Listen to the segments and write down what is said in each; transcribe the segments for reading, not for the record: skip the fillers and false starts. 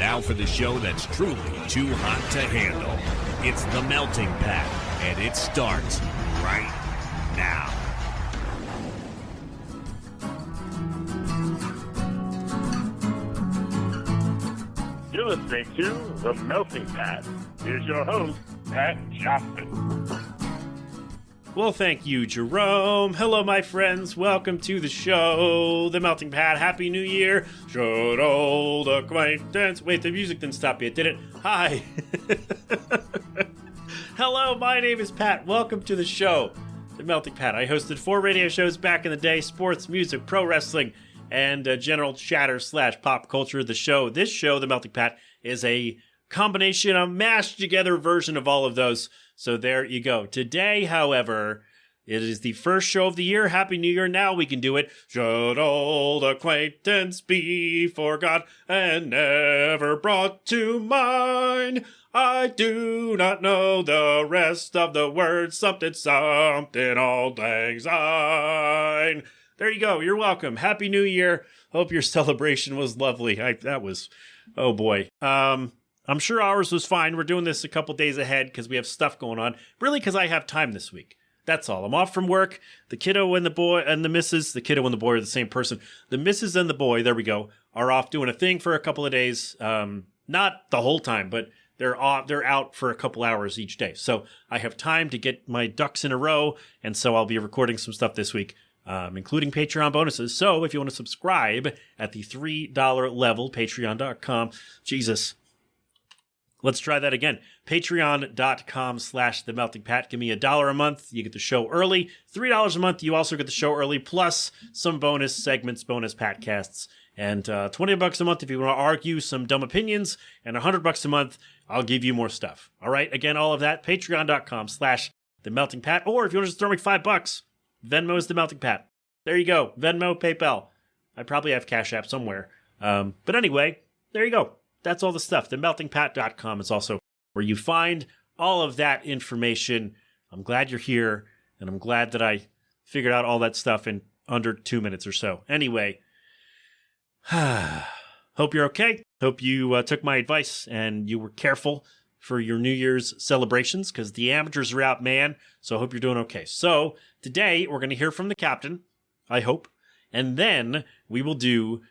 Now for the show that's truly too hot to handle. It's The Melting Pat, and it starts right now. You're listening to The Melting Pat. Here's your host, Pat Johnson. Well, thank you, Jerome. Hello, my friends. Welcome to the show, The Melting Pat. Happy New Year. Should old acquaintance... Wait, the music didn't stop yet, did it? Hi. Hello, my name is Pat. Welcome to the show, The Melting Pat. I hosted 4 radio shows back in the day: sports, music, pro wrestling, and general chatter / pop culture. This show, The Melting Pat, is a combination, a mashed together version of all of those. So there you go. Today, however, it is the first show of the year. Happy New Year. Now we can do it. Should old acquaintance be forgot and never brought to mind? I do not know the rest of the words. Something, something, old lang syne. There you go. You're welcome. Happy New Year. Hope your celebration was lovely. Oh boy. I'm sure ours was fine. We're doing this a couple days ahead because we have stuff going on. Really, because I have time this week. That's all. I'm off from work. The kiddo and the boy and the missus, the kiddo and the boy are the same person. The missus and the boy, there we go, are off doing a thing for a couple of days. Not the whole time, but they're out for a couple hours each day. So I have time to get my ducks in a row, and so I'll be recording some stuff this week, including Patreon bonuses. So if you want to subscribe at the $3 level, patreon.com, Jesus. Let's try that again. Patreon.com/TheMeltingPat. Give me $1 a month. You get the show early. $3 a month. You also get the show early, plus some bonus segments, bonus patcasts. And $20 a month if you want to argue some dumb opinions. And $100 a month, I'll give you more stuff. All right. Again, all of that. Patreon.com/TheMeltingPat. Or if you want to just throw me $5, Venmo is The Melting Pat. There you go. Venmo, PayPal. I probably have Cash App somewhere. But anyway, there you go. That's all the stuff. TheMeltingPat.com is also where you find all of that information. I'm glad you're here, and I'm glad that I figured out all that stuff in under 2 minutes or so. Anyway, hope you're okay. Hope you took my advice and you were careful for your New Year's celebrations, because the amateurs are out, man. So I hope you're doing okay. So today we're going to hear from the captain, I hope, and then we will do...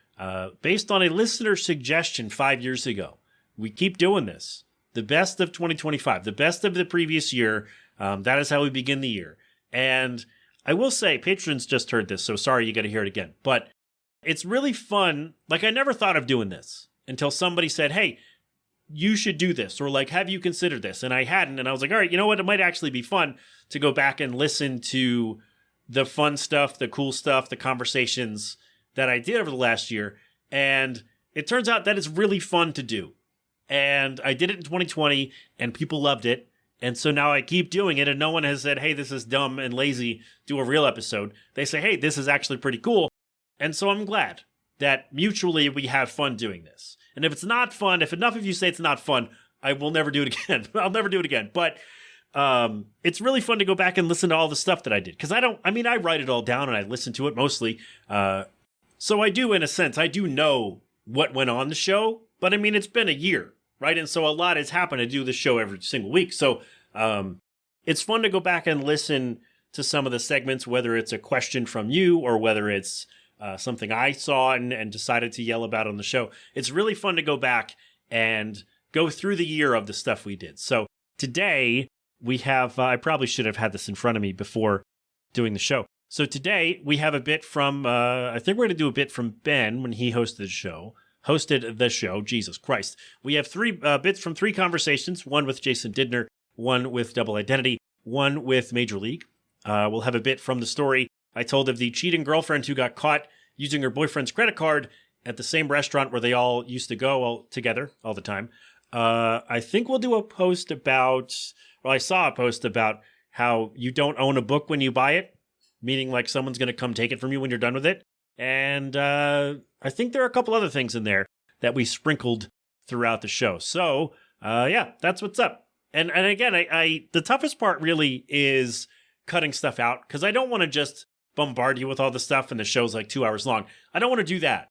based on a listener suggestion 5 years ago. We keep doing this. The best of 2025, the best of the previous year. That is how we begin the year. And I will say, patrons just heard this, so sorry you got to hear it again. But it's really fun. Like, I never thought of doing this until somebody said, hey, you should do this. Or like, have you considered this? And I hadn't. And I was like, all right, you know what? It might actually be fun to go back and listen to the fun stuff, the cool stuff, the conversations that I did over the last year, and it turns out that it's really fun to do. And I did it in 2020, and people loved it, and so now I keep doing it, and no one has said, hey, this is dumb and lazy, do a real episode. They say, hey, this is actually pretty cool, and so I'm glad that mutually we have fun doing this. And if it's not fun, if enough of you say it's not fun, I will never do it again. I'll never do it again, but it's really fun to go back and listen to all the stuff that I did, because I write it all down, and I listen to it mostly, so I do, in a sense, I do know what went on the show, but I mean, it's been a year, right? And so a lot has happened. I do the show every single week. So it's fun to go back and listen to some of the segments, whether it's a question from you or whether it's something I saw and decided to yell about on the show. It's really fun to go back and go through the year of the stuff we did. So today we have, I probably should have had this in front of me before doing the show. So today we have a bit from, I think we're going to do a bit from Ben when he hosted the show, Jesus Christ. We have 3 bits from 3 conversations, one with Jason Didner, one with Double Identity, one with Major League. We'll have a bit from the story I told of the cheating girlfriend who got caught using her boyfriend's credit card at the same restaurant where they all used to go all together all the time. I think we'll do a post about, well, I saw a post about how you don't own a book when you buy it. Meaning like someone's going to come take it from you when you're done with it. And I think there are a couple other things in there that we sprinkled throughout the show. So, yeah, that's what's up. And again, the toughest part really is cutting stuff out, because I don't want to just bombard you with all the stuff and the show's like 2 hours long. I don't want to do that.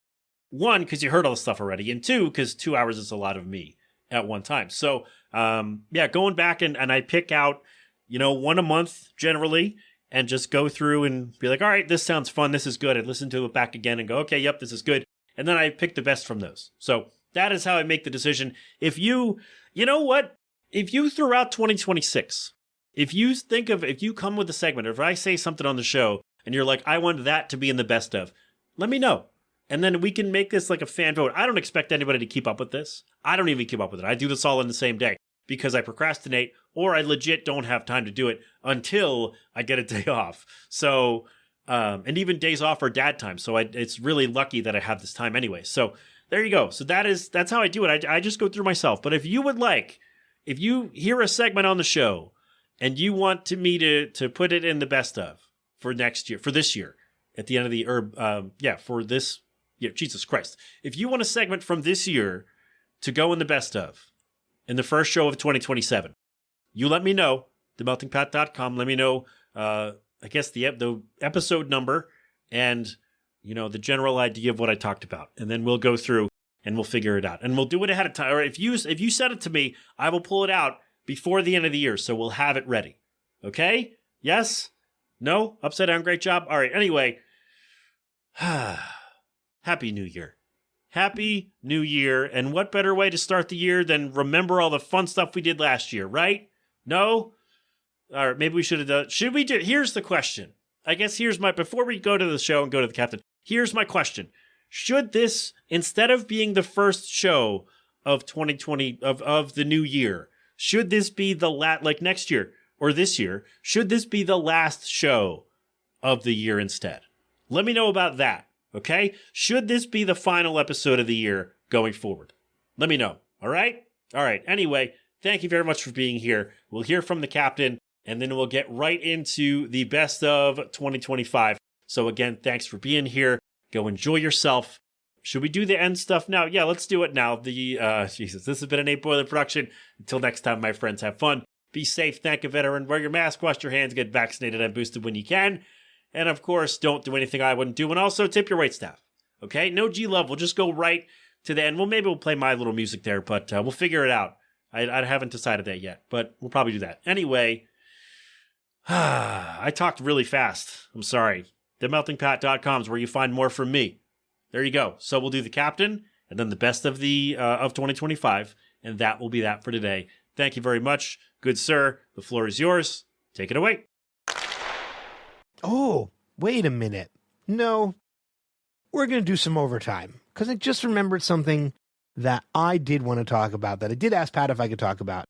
One, because you heard all the stuff already, and two, because 2 hours is a lot of me at one time. So, going back and I pick out, one a month generally, and just go through and be like, all right, this sounds fun. This is good. I listen to it back again and go, okay, yep, this is good. And then I pick the best from those. So that is how I make the decision. If you throughout 2026, if you come with a segment, or if I say something on the show and you're like, I want that to be in the best of, let me know. And then we can make this like a fan vote. I don't expect anybody to keep up with this. I don't even keep up with it. I do this all in the same day because I procrastinate or I legit don't have time to do it until I get a day off. So, and even days off are dad time. So it's really lucky that I have this time anyway. So there you go. So that's how I do it. I just go through myself. But if you hear a segment on the show and you want me to put it in the best of for this year, at the end of the Jesus Christ. If you want a segment from this year to go in the best of, in the first show of 2027, you let me know, themeltingpat.com. Let me know, I guess the episode number and, the general idea of what I talked about. And then we'll go through and we'll figure it out. And we'll do it ahead of time. Or if you send it to me, I will pull it out before the end of the year. So we'll have it ready. Okay? Yes? No? Upside down, great job? All right. Anyway. Happy New Year. Happy New Year. And what better way to start the year than remember all the fun stuff we did last year, right? No? All right, maybe we should have done. Here's the question. I guess before we go to the show and go to the captain, here's my question. Should this, instead of being the first show of 2020, of the new year, should this be like next year or this year, should this be the last show of the year instead? Let me know about that. Okay? Should this be the final episode of the year going forward? Let me know. All right? All right. Anyway, thank you very much for being here. We'll hear from the captain, and then we'll get right into the best of 2025. So again, thanks for being here. Go enjoy yourself. Should we do the end stuff now? Yeah, let's do it now. This has been an 8 Boiler production. Until next time, my friends, have fun. Be safe. Thank a veteran. Wear your mask. Wash your hands. Get vaccinated and boosted when you can. And of course, don't do anything I wouldn't do. And also tip your waitstaff. Okay? No G-Love. We'll just go right to the end. Well, maybe we'll play my little music there, but we'll figure it out. I haven't decided that yet, but we'll probably do that. Anyway, I talked really fast. I'm sorry. TheMeltingPat.com is where you find more from me. There you go. So we'll do the captain and then the best of 2025, and that will be that for today. Thank you very much. Good sir, the floor is yours. Take it away. Oh, wait a minute. No, we're going to do some overtime because I just remembered something that I did want to talk about that I did ask Pat if I could talk about,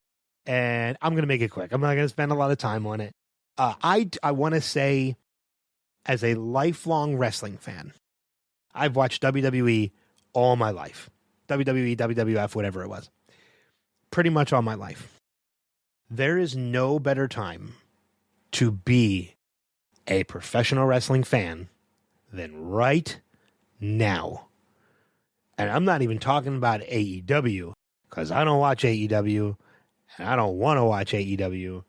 and I'm going to make it quick. I'm not going to spend a lot of time on it. I want to say, as a lifelong wrestling fan, I've watched WWE all my life. WWE, WWF, whatever it was. Pretty much all my life. There is no better time to be a professional wrestling fan than right now. And I'm not even talking about AEW, because I don't watch AEW, and I don't want to watch AEW.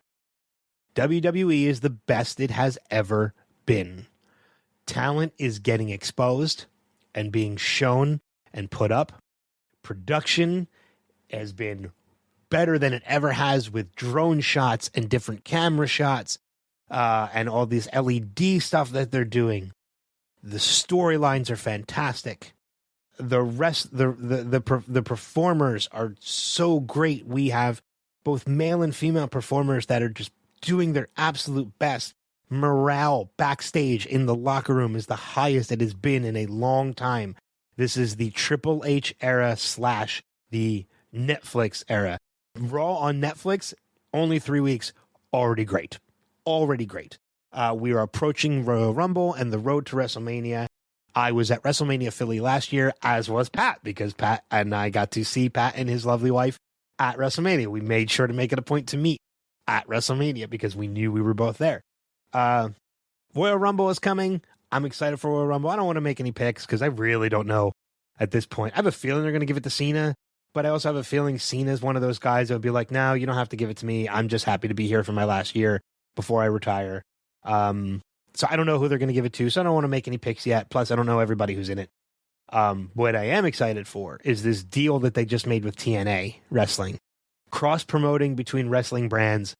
WWE is the best it has ever been. Talent is getting exposed and being shown and put up. Production has been better than it ever has, with drone shots and different camera shots. And all this LED stuff that they're doing. The storylines are fantastic. The performers are so great. We have both male and female performers that are just doing their absolute best. Morale backstage in the locker room is the highest it has been in a long time. This is the Triple H era / the Netflix era. Raw on Netflix, only 3 weeks, already great. Already great. We are approaching Royal Rumble and the road to WrestleMania. I was at WrestleMania Philly last year, as was Pat, because Pat and I got to see Pat and his lovely wife at WrestleMania. We made sure to make it a point to meet at WrestleMania because we knew we were both there. Royal Rumble is coming. I'm excited for Royal Rumble. I don't want to make any picks because I really don't know at this point. I have a feeling they're going to give it to Cena, but I also have a feeling Cena is one of those guys that would be like, no, you don't have to give it to me. I'm just happy to be here for my last year before I retire. So I don't know who they're going to give it to, so I don't want to make any picks yet. Plus, I don't know everybody who's in it. What I am excited for is this deal that they just made with TNA Wrestling. Cross-promoting between wrestling brands.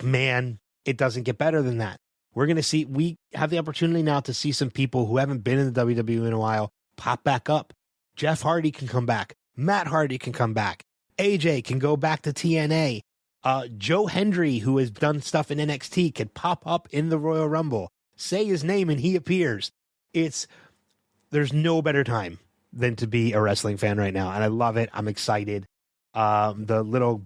Man, it doesn't get better than that. We're going to see, we have the opportunity now to see some people who haven't been in the WWE in a while pop back up. Jeff Hardy can come back. Matt Hardy can come back. AJ can go back to TNA. Joe Hendry, who has done stuff in NXT, can pop up in the Royal Rumble. Say his name and he appears. There's no better time than to be a wrestling fan right now. And I love it. I'm excited. The little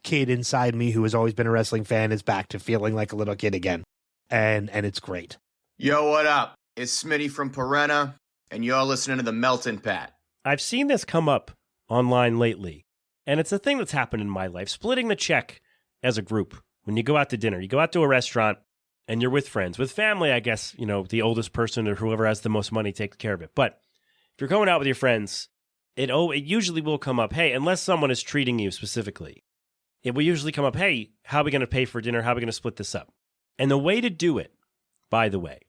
kid inside me who has always been a wrestling fan is back to feeling like a little kid again. And it's great. Yo, what up? It's Smitty from Parenna, and you're listening to the Melting Pat. I've seen this come up online lately, and it's a thing that's happened in my life. Splitting the check as a group. When you go out to dinner, you go out to a restaurant, and you're with friends. With family, I guess, the oldest person or whoever has the most money takes care of it. But if you're going out with your friends, it usually will come up, hey, unless someone is treating you specifically, it will usually come up, hey, how are we going to pay for dinner? How are we going to split this up? And the way to do it, by the way,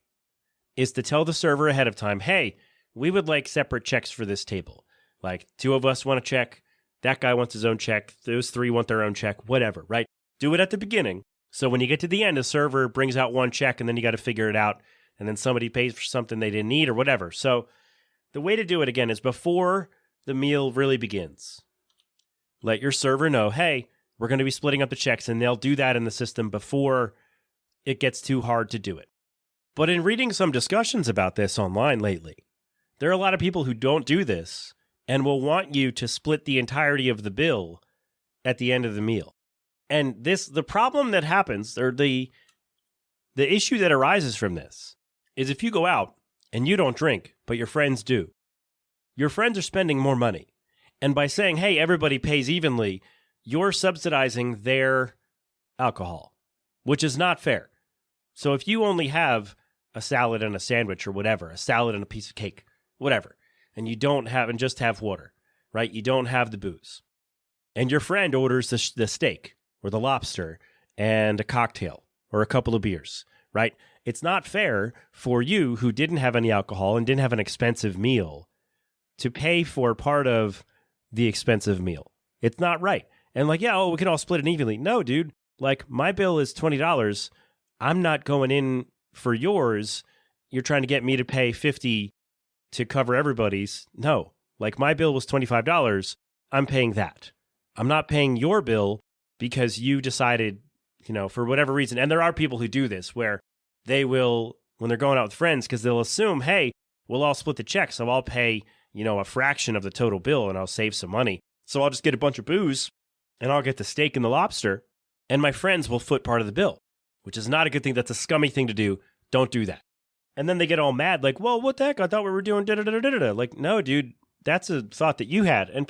is to tell the server ahead of time, hey, we would like separate checks for this table. Like 2 of us want a check, that guy wants his own check, those 3 want their own check, whatever, right? Do it at the beginning. So when you get to the end, the server brings out one check and then you got to figure it out. And then somebody pays for something they didn't need or whatever. So the way to do it, again, is before the meal really begins. Let your server know, hey, we're going to be splitting up the checks, and they'll do that in the system before it gets too hard to do it. But in reading some discussions about this online lately, there are a lot of people who don't do this and will want you to split the entirety of the bill at the end of the meal. And the problem that happens, or the issue that arises from this, is if you go out and you don't drink, but your friends do, your friends are spending more money. And by saying, hey, everybody pays evenly, you're subsidizing their alcohol, which is not fair. So if you only have a salad and a sandwich or whatever, a salad and a piece of cake, whatever, and you don't have, and just have water, right? You don't have the booze. And your friend orders the steak or the lobster and a cocktail or a couple of beers, right? It's not fair for you who didn't have any alcohol and didn't have an expensive meal to pay for part of the expensive meal. It's not right. And like, yeah, we can all split it evenly. No, dude, like my bill is $20. I'm not going in for yours. You're trying to get me to pay $50 to cover everybody's. No, like my bill was $25. I'm paying that. I'm not paying your bill because you decided, for whatever reason. And there are people who do this where they will, when they're going out with friends, because they'll assume, hey, we'll all split the check. So I'll pay, a fraction of the total bill and I'll save some money. So I'll just get a bunch of booze and I'll get the steak and the lobster and my friends will foot part of the bill, which is not a good thing. That's a scummy thing to do. Don't do that. And then they get all mad, like, well, what the heck? I thought we were doing da-da-da-da-da-da. Like, no, dude, that's a thought that you had. And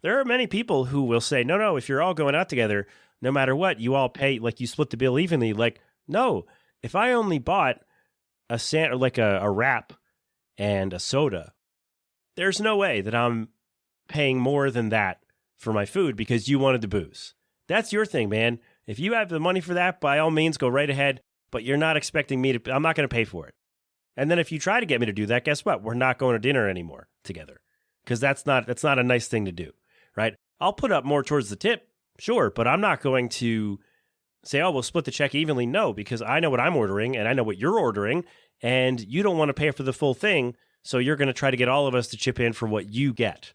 there are many people who will say, no, if you're all going out together, no matter what, you all pay, like you split the bill evenly. Like, no, if I only bought a wrap and a soda, there's no way that I'm paying more than that for my food because you wanted the booze. That's your thing, man. If you have the money for that, by all means, go right ahead. But you're not expecting me to, I'm not going to pay for it. And then if you try to get me to do that, guess what? We're not going to dinner anymore together. Because that's not a nice thing to do, right? I'll put up more towards the tip, sure, but I'm not going to say, oh, we'll split the check evenly. No, because I know what I'm ordering and I know what you're ordering, and you don't want to pay for the full thing, so you're going to try to get all of us to chip in for what you get.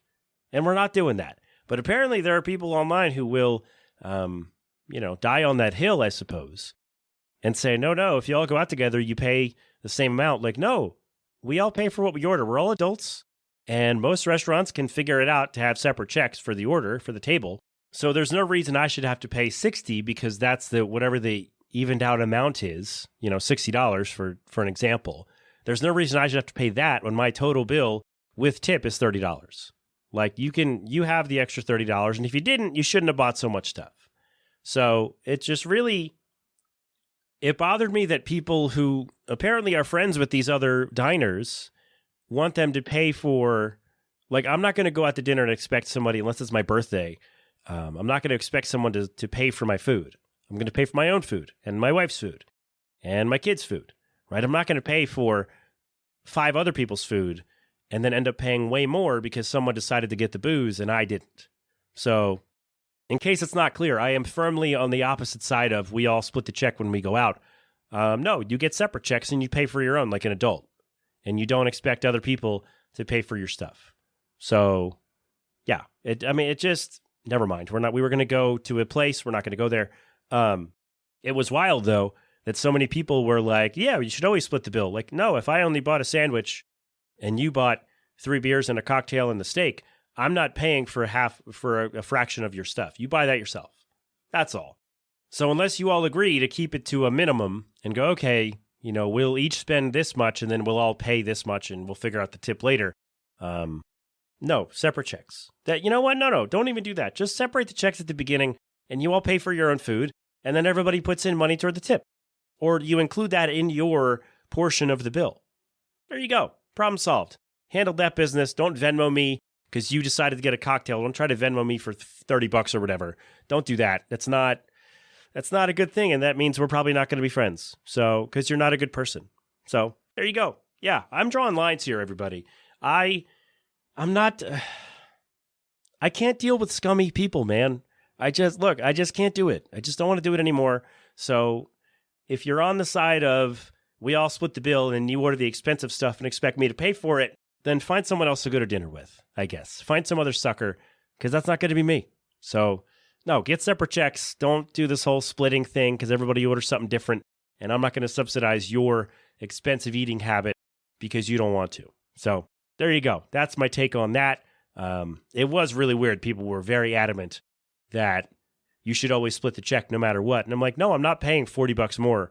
And we're not doing that. But apparently there are people online who will, die on that hill, I suppose, and say, no, if you all go out together, you pay the same amount. Like, no, we all pay for what we order. We're all adults, and most restaurants can figure it out to have separate checks for the order, for the table. So there's no reason I should have to pay $60 because that's whatever the evened out amount is, $60 for an example. There's no reason I should have to pay that when my total bill with tip is $30. Like you have the extra $30, and if you didn't, you shouldn't have bought so much stuff. So it just really, it bothered me that people who apparently are friends with these other diners want them to pay for, like, I'm not going to go out to dinner and expect somebody, unless it's my birthday, I'm not going to expect someone to pay for my food. I'm going to pay for my own food and my wife's food and my kids' food, right? I'm not going to pay for 5 other people's food and then end up paying way more because someone decided to get the booze and I didn't. So in case it's not clear, I am firmly on the opposite side of we all split the check when we go out. No, you get separate checks and you pay for your own like an adult. And you don't expect other people to pay for your stuff. So, yeah. It just, never mind. We were going to go to a place. We're not going to go there. It was wild, though, that so many people were like, yeah, you should always split the bill. Like, no, if I only bought a sandwich and you bought 3 beers and a cocktail and the steak, I'm not paying for a fraction of your stuff. You buy that yourself. That's all. So unless you all agree to keep it to a minimum and go, okay, we'll each spend this much and then we'll all pay this much and we'll figure out the tip later. No, separate checks. No, don't even do that. Just separate the checks at the beginning and you all pay for your own food and then everybody puts in money toward the tip. Or you include that in your portion of the bill. There you go. Problem solved. Handled that business. Don't Venmo me because you decided to get a cocktail. Don't try to Venmo me for $30 or whatever. Don't do that. That's not a good thing, and that means we're probably not going to be friends. So, because you're not a good person. So, there you go. Yeah, I'm drawing lines here, everybody. I'm not. I can't deal with scummy people, man. I just can't do it. I just don't want to do it anymore. So, if you're on the side of we all split the bill and you order the expensive stuff and expect me to pay for it, then find someone else to go to dinner with, I guess. Find some other sucker, because that's not going to be me. So, no, get separate checks. Don't do this whole splitting thing because everybody orders something different. And I'm not going to subsidize your expensive eating habit because you don't want to. So there you go. That's my take on that. It was really weird. People were very adamant that you should always split the check no matter what. And I'm like, no, I'm not paying $40 more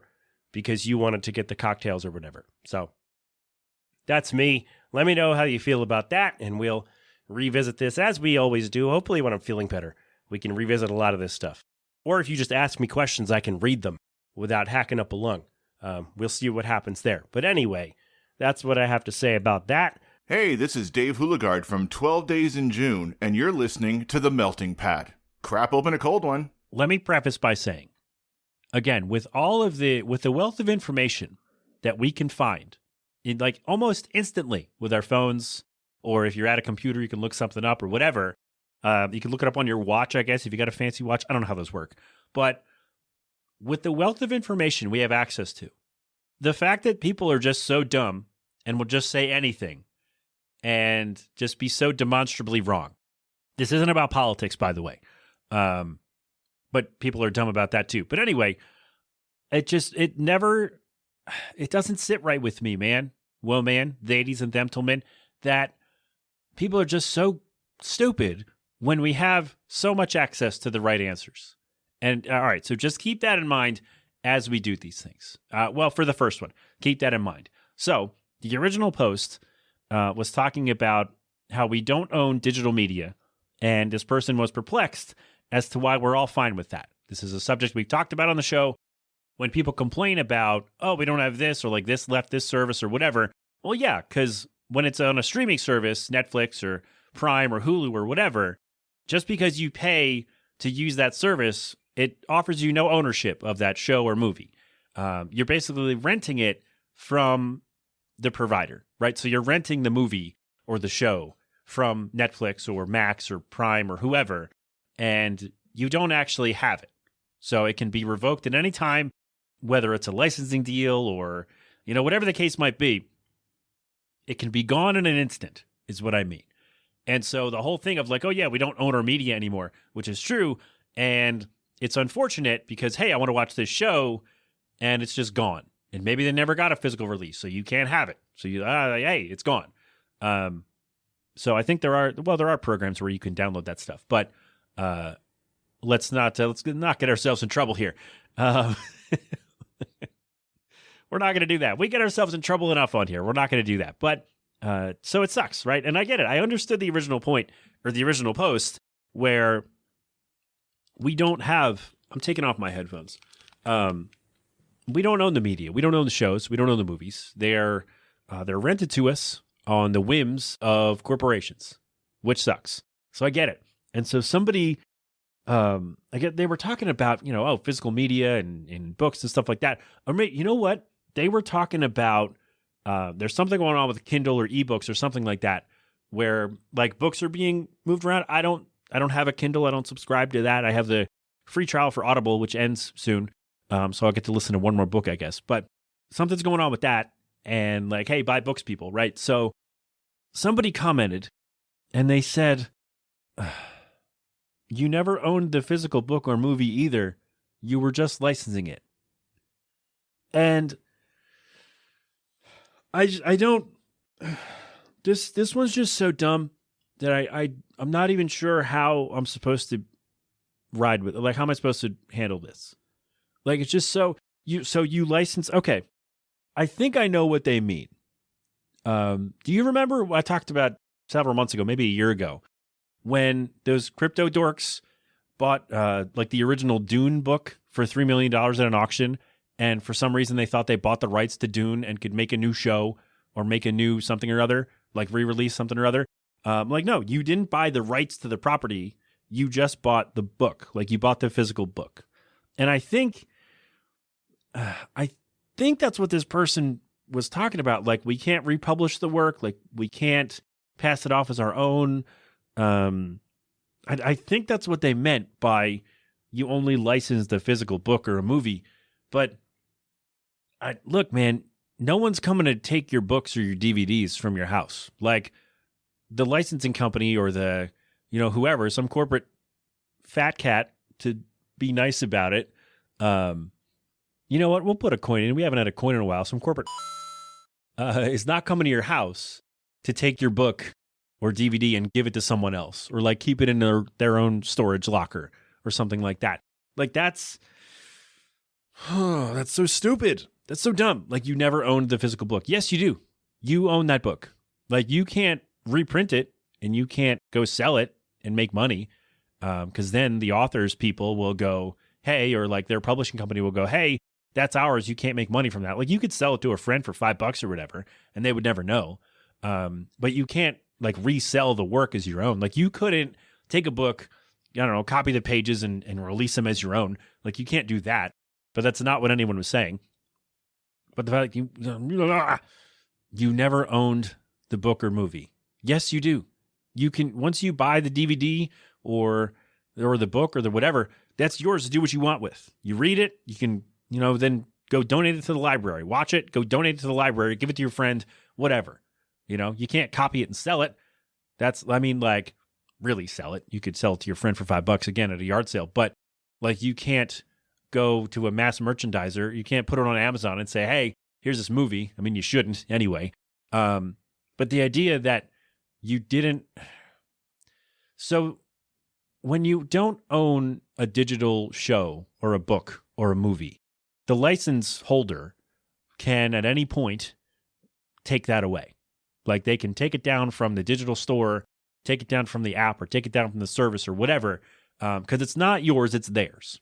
because you wanted to get the cocktails or whatever. So that's me. Let me know how you feel about that. And we'll revisit this as we always do. Hopefully when I'm feeling better, we can revisit a lot of this stuff. Or if you just ask me questions, I can read them without hacking up a lung. We'll see what happens there. But anyway, that's what I have to say about that. Hey, this is Dave Houligard from 12 Days in June, and you're listening to The Melting Pat. Crap open a cold one. Let me preface by saying, again, with the wealth of information that we can find, like almost instantly with our phones, or if you're at a computer, you can look something up or whatever. You can look it up on your watch, I guess, if you got a fancy watch. I don't know how those work. But with the wealth of information we have access to, the fact that people are just so dumb and will just say anything and just be so demonstrably wrong. This isn't about politics, by the way. But people are dumb about that too. But anyway, it doesn't sit right with me, man. Well, man, ladies and gentlemen, that people are just so stupid when we have so much access to the right answers. And all right, so just keep that in mind as we do these things. Well, for the first one, keep that in mind. So the original post was talking about how we don't own digital media, and this person was perplexed as to why we're all fine with that. This is a subject we've talked about on the show. When people complain about, oh, we don't have this, or like this left this service or whatever, well, yeah, because when it's on a streaming service, Netflix or Prime or Hulu or whatever, just because you pay to use that service, it offers you no ownership of that show or movie. You're basically renting it from the provider, right? So you're renting the movie or the show from Netflix or Max or Prime or whoever, and you don't actually have it. So it can be revoked at any time, whether it's a licensing deal or, whatever the case might be. It can be gone in an instant, is what I mean. And so the whole thing of like, oh yeah, we don't own our media anymore, which is true. And it's unfortunate because, hey, I want to watch this show and it's just gone. And maybe they never got a physical release, so you can't have it. So hey, it's gone. So I think there are programs where you can download that stuff, but let's not get ourselves in trouble here. We're not going to do that. We get ourselves in trouble enough on here. We're not going to do that. But so it sucks, right? And I get it. I understood the original point or the original post where we don't have. I'm taking off my headphones. We don't own the media. We don't own the shows. We don't own the movies. They're rented to us on the whims of corporations, which sucks. So I get it. And so somebody, they were talking about, physical media and books and stuff like that. Or you know what? They were talking about There's something going on with Kindle or ebooks or something like that, where like books are being moved around. I don't have a Kindle. I don't subscribe to that. I have the free trial for Audible, which ends soon. So I'll get to listen to one more book, I guess. But something's going on with that. And like, hey, buy books, people, right? So somebody commented and they said, you never owned the physical book or movie either. You were just licensing it. And I don't, this one's just so dumb that I'm not even sure how I'm supposed to ride with it. Like, how am I supposed to handle this? Like, it's just so you license. Okay. I think I know what they mean. Do you remember what I talked about several months ago, maybe a year ago, when those crypto dorks bought like the original Dune book for $3 million at an auction, and for some reason they thought they bought the rights to Dune and could make a new show or make a new something or other, like re-release something or other? Like, no, you didn't buy the rights to the property. You just bought the book. Like, you bought the physical book. And I think that's what this person was talking about. Like, we can't republish the work. Like, we can't pass it off as our own. I think that's what they meant by you only license the physical book or a movie. But look, man, no one's coming to take your books or your DVDs from your house. Like, the licensing company or the, whoever, some corporate fat cat, to be nice about it. You know what? We'll put a coin in. We haven't had a coin in a while. Some corporate is not coming to your house to take your book or DVD and give it to someone else, or like keep it in their own storage locker or something like that. Like, that's so stupid. That's so dumb. Like, you never owned the physical book. Yes, you do. You own that book. Like, you can't reprint it and you can't go sell it and make money, because then the authors people will go, hey, or like their publishing company will go, hey, that's ours. You can't make money from that. Like, you could sell it to a friend for $5 or whatever, and they would never know. But you can't like resell the work as your own. Like, you couldn't take a book, I don't know, copy the pages and release them as your own. Like, you can't do that. But that's not what anyone was saying. But the fact you never owned the book or movie. Yes, you do. You can, once you buy the DVD or the book or the whatever, that's yours to do what you want with. You read it, you can, then go donate it to the library. Watch it, go donate it to the library, give it to your friend, whatever. You can't copy it and sell it. Like, really sell it. You could sell it to your friend for $5 again at a yard sale, but like, you can't go to a mass merchandiser. You can't put it on Amazon and say, hey, here's this movie. I mean, you shouldn't anyway. But the idea that you didn't, so when you don't own a digital show or a book or a movie, the license holder can at any point take that away. Like, they can take it down from the digital store, take it down from the app, or take it down from the service or whatever, because it's not yours, it's theirs.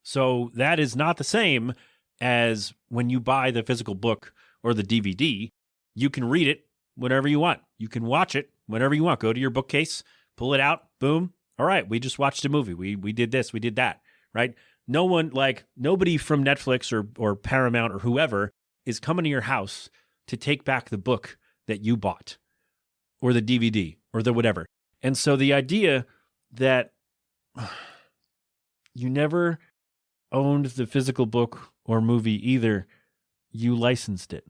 So that is not the same as when you buy the physical book or the DVD. You can read it whenever you want. You can watch it whenever you want. Go to your bookcase, pull it out, boom. All right, we just watched a movie. We did this, we did that, right? Nobody from Netflix or Paramount or whoever is coming to your house to take back the book that you bought or the DVD or the whatever. And so the idea that you never owned the physical book or movie either, you licensed it.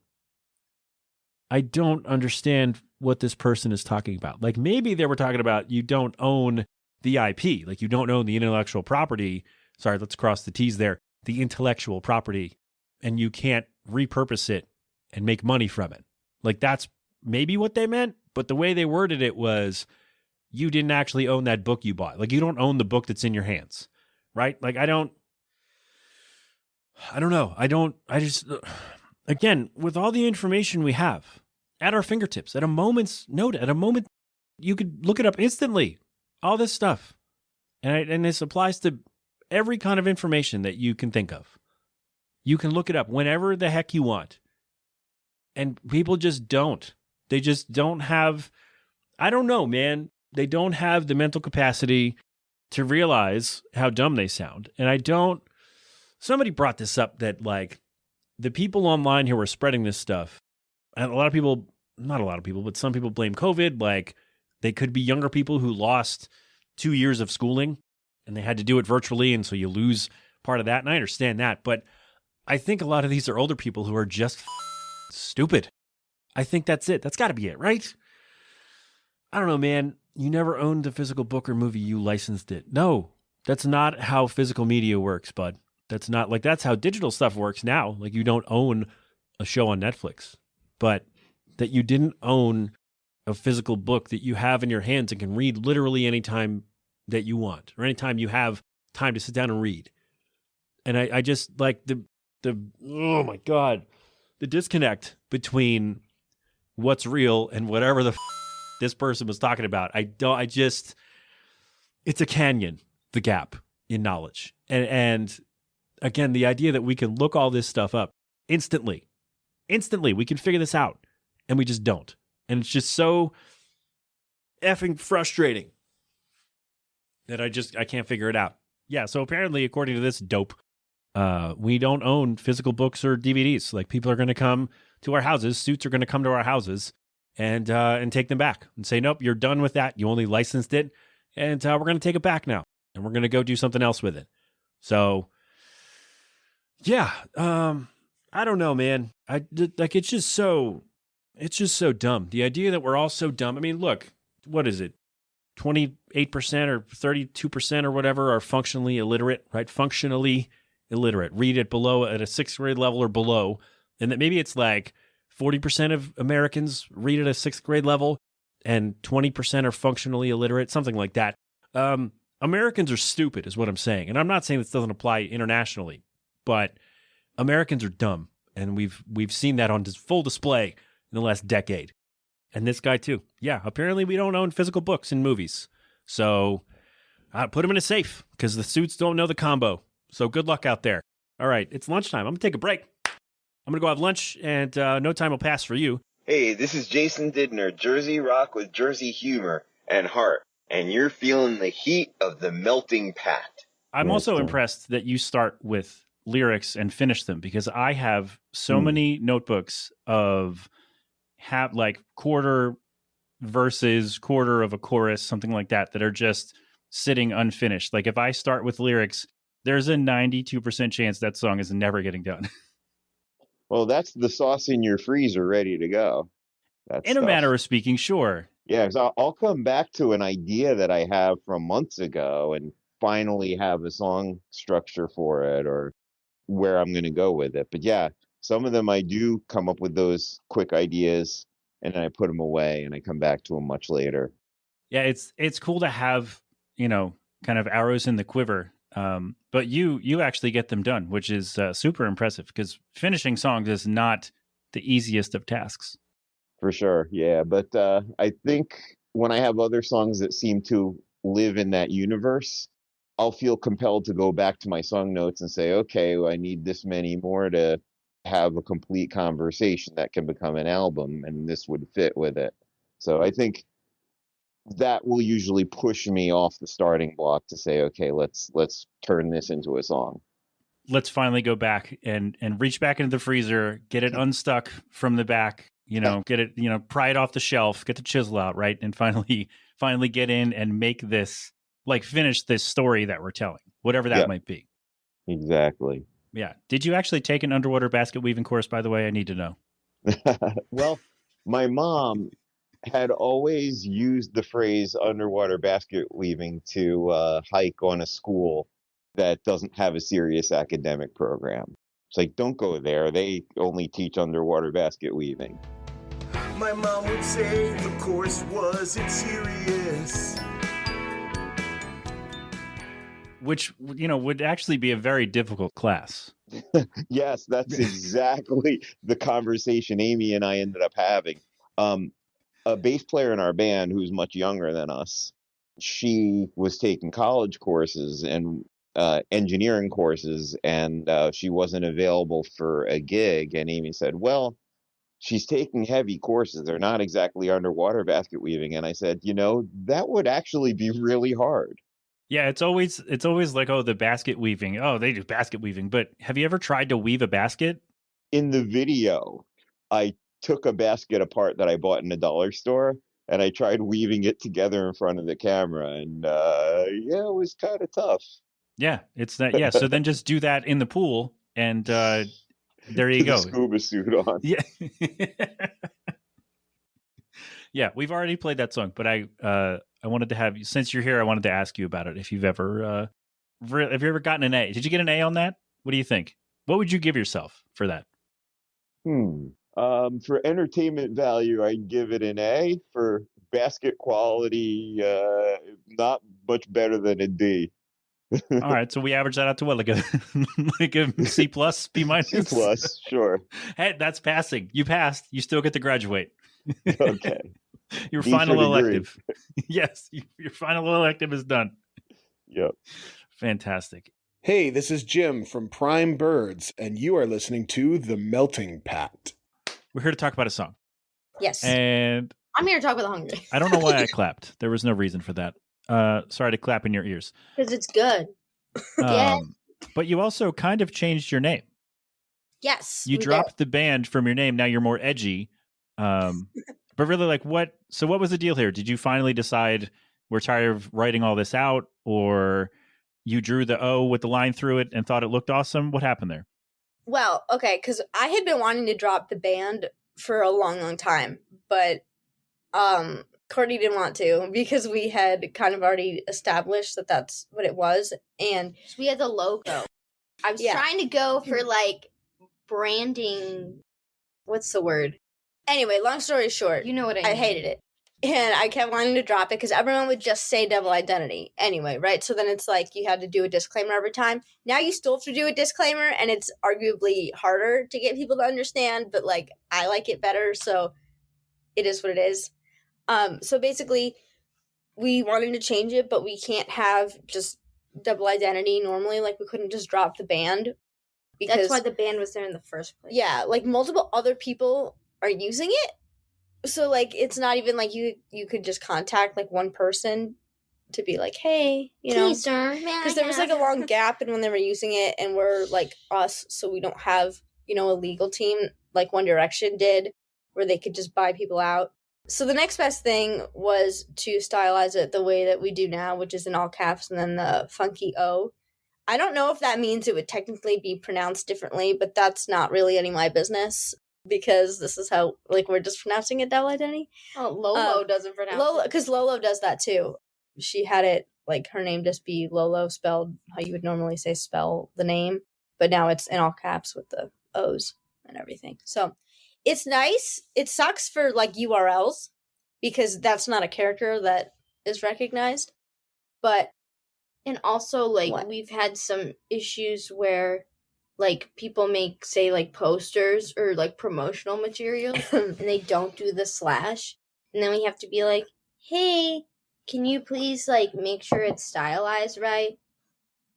I don't understand what this person is talking about. Like, maybe they were talking about you don't own the IP, like you don't own the intellectual property. Sorry, let's cross the T's there. The intellectual property, and you can't repurpose it and make money from it. Like, that's maybe what they meant, but the way they worded it was you didn't actually own that book you bought. Like, you don't own the book that's in your hands, right? Like, I don't know. Again, with all the information we have at our fingertips, at a moment's notice, you could look it up instantly, all this stuff. And this applies to every kind of information that you can think of. You can look it up whenever the heck you want. And people just don't. They just don't have, I don't know, man. They don't have the mental capacity to realize how dumb they sound. And somebody brought this up that, like, the people online who are spreading this stuff, and a lot of people, not a lot of people, but some people blame COVID. Like, they could be younger people who lost 2 years of schooling and they had to do it virtually. And so you lose part of that. And I understand that. But I think a lot of these are older people who are just stupid. I think that's it. That's got to be it, right? I don't know, man. You never owned a physical book or movie. You licensed it. No, that's not how physical media works, bud. That's not like, that's how digital stuff works now. Like, you don't own a show on Netflix, but that you didn't own a physical book that you have in your hands and can read literally anytime that you want, or anytime you have time to sit down and read. And I just like the oh my God, the disconnect between what's real and whatever the this person was talking about. It's a canyon, the gap in knowledge. And again, the idea that we can look all this stuff up instantly, we can figure this out, and we just don't. And it's just so effing frustrating that I can't figure it out. Yeah, so apparently, according to this dope, we don't own physical books or DVDs. Like, people are going to come to our houses, suits are going to come to our houses and take them back and say, nope, you're done with that. You only licensed it, and we're going to take it back now, and we're going to go do something else with it. So, yeah, I don't know, man. It's just so dumb. The idea that we're all so dumb. I mean, look, what is it? 28% or 32% or whatever are functionally illiterate, right? Functionally illiterate. Read it below at a 6th grade level or below. And that maybe it's like 40% of Americans read at a 6th grade level and 20% are functionally illiterate, something like that. Americans are stupid is what I'm saying. And I'm not saying this doesn't apply internationally, but Americans are dumb. And we've seen that on full display in the last decade. And this guy too. Yeah, apparently we don't own physical books and movies. So put them in a safe because the suits don't know the combo. So good luck out there. All right, it's lunchtime. I'm going to take a break. I'm going to go have lunch, and no time will pass for you. Hey, this is Jason Didner, Jersey Rock with Jersey humor and heart, and you're feeling the heat of the melting pat. I'm also impressed that you start with lyrics and finish them, because I have so many notebooks of like quarter verses, quarter of a chorus, something like that are just sitting unfinished. Like, if I start with lyrics, there's a 92% chance that song is never getting done. Well, that's the sauce in your freezer ready to go. In a manner of speaking, sure. Yeah, because I'll come back to an idea that I have from months ago and finally have a song structure for it or where I'm going to go with it. But yeah, some of them I do come up with those quick ideas and then I put them away and I come back to them much later. Yeah, it's cool to have, kind of arrows in the quiver. But you actually get them done, which is super impressive, because finishing songs is not the easiest of tasks. For sure, yeah. But I think when I have other songs that seem to live in that universe, I'll feel compelled to go back to my song notes and say, okay, well, I need this many more to have a complete conversation that can become an album, and this would fit with it. So I think that will usually push me off the starting block to say, okay, let's turn this into a song. Let's finally go back and reach back into the freezer, get it unstuck from the back, get it, pry it off the shelf, get the chisel out, right? And finally get in and make this, like, finish this story that we're telling, whatever that might be. Exactly. Yeah. Did you actually take an underwater basket weaving course, by the way? I need to know. Well, my mom had always used the phrase underwater basket weaving to hike on a school that doesn't have a serious academic program. It's like, don't go there. They only teach underwater basket weaving. My mom would say the course wasn't serious. Which, would actually be a very difficult class. Yes, that's exactly the conversation Amy and I ended up having. A bass player in our band who's much younger than us, she was taking college courses and engineering courses, and she wasn't available for a gig. And Amy said, well, she's taking heavy courses. They're not exactly underwater basket weaving. And I said, that would actually be really hard. Yeah, it's always like, oh, the basket weaving. Oh, they do basket weaving. But have you ever tried to weave a basket? in the video, I took a basket apart that I bought in a dollar store and I tried weaving it together in front of the camera. And yeah, it was kind of tough. Yeah, it's that. Yeah, so then just do that in the pool, and there you Put the go. scuba suit on. Yeah, yeah. We've already played that song, but I wanted to have you, since you're here, I wanted to ask you about it. If you've ever have you ever gotten an A? Did you get an A on that? What do you think? What would you give yourself for that? For entertainment value, I'd give it an A. For basket quality, not much better than a D. All right, so we average that out to what, like a like a C plus, B minus? C plus, sure. Hey, that's passing. You passed. You still get to graduate. Okay. Your D final for degree. elective. Yes, your final elective is done. Yep. Fantastic. Hey, this is Jim from Prime Birds, and you are listening to The Melting Pat. We're here to talk about a song. Yes. And I'm here to talk about The Hungry. I don't know why I clapped. There was no reason for that. Sorry to clap in your ears. Because it's good. Yeah. But you also kind of changed your name. Yes. You dropped the band from your name. Now you're more edgy. But really, like, what? So what was the deal here? Did you finally decide we're tired of writing all this out, or you drew the O with the line through it and thought it looked awesome? What happened there? Well, okay, because I had been wanting to drop the band for a long, long time, but Courtney didn't want to because we had kind of already established that that's what it was, and we had the logo. I was trying to go for like branding. What's the word? Anyway, long story short, you know what I mean. I hated it. And I kept wanting to drop it because everyone would just say double identity anyway, right? So then it's like you had to do a disclaimer every time. Now you still have to do a disclaimer, and it's arguably harder to get people to understand, but like I like it better, so it is what it is. So basically, we wanted to change it, but we can't have just double identity normally. Like we couldn't just drop the band. Because that's why the band was there in the first place. Yeah, like multiple other people are using it. So, like, it's not even like you could just contact, like, one person to be like, hey, you know. Please, sir. Because there was, like, a long gap in when they were using it, and we're, like, us, so we don't have, you know, a legal team like One Direction did, where they could just buy people out. So the next best thing was to stylize it the way that we do now, which is in all caps and then the funky O. I don't know if that means it would technically be pronounced differently, but that's not really any of my business. Because this is how, like, we're just pronouncing it double identity. Oh, Lolo doesn't pronounce Lolo, it. because Lolo does that too. She had it, like, her name just be Lolo, spelled how you would normally say spell the name. But now it's in all caps with the O's and everything. So, it's nice. It sucks for, like, URLs. Because that's not a character that is recognized. But... And also, like, we've had some issues where... like, people make, say, like, posters or, like, promotional materials, and they don't do the slash. And then we have to be like, hey, can you please, like, make sure it's stylized right?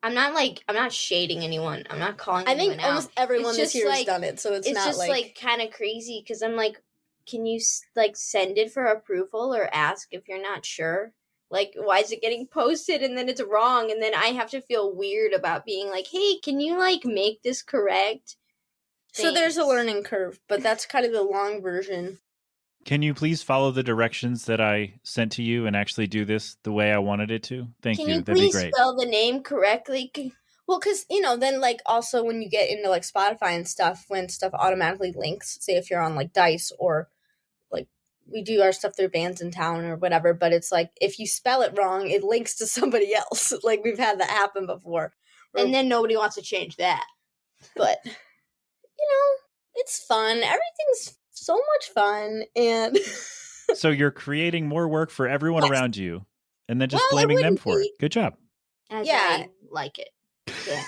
I'm not shading anyone. I'm not calling anyone out. I think almost everyone this year has done it, so it's not, just, like kind of crazy, because I'm like, can you, like, send it for approval or ask if you're not sure? Like, why is it getting posted and then it's wrong? And then I have to feel weird about being like, hey, can you, like, make this correct? So there's a learning curve, but that's kind of the long version. Can you please follow the directions that I sent to you and actually do this the way I wanted it to? Thank you. That'd be great. Can you please spell the name correctly? Well, because, you know, then, like, also when you get into, like, Spotify and stuff, when stuff automatically links, say if you're on, like, Dice or... we do our stuff through Bands in Town or whatever, but it's like, if you spell it wrong, it links to somebody else. Like, we've had that happen before. And then nobody wants to change that. But, you know, it's fun. Everything's so much fun. And so you're creating more work for everyone around you and then just blaming them for it. Good job. As I like it. Yeah.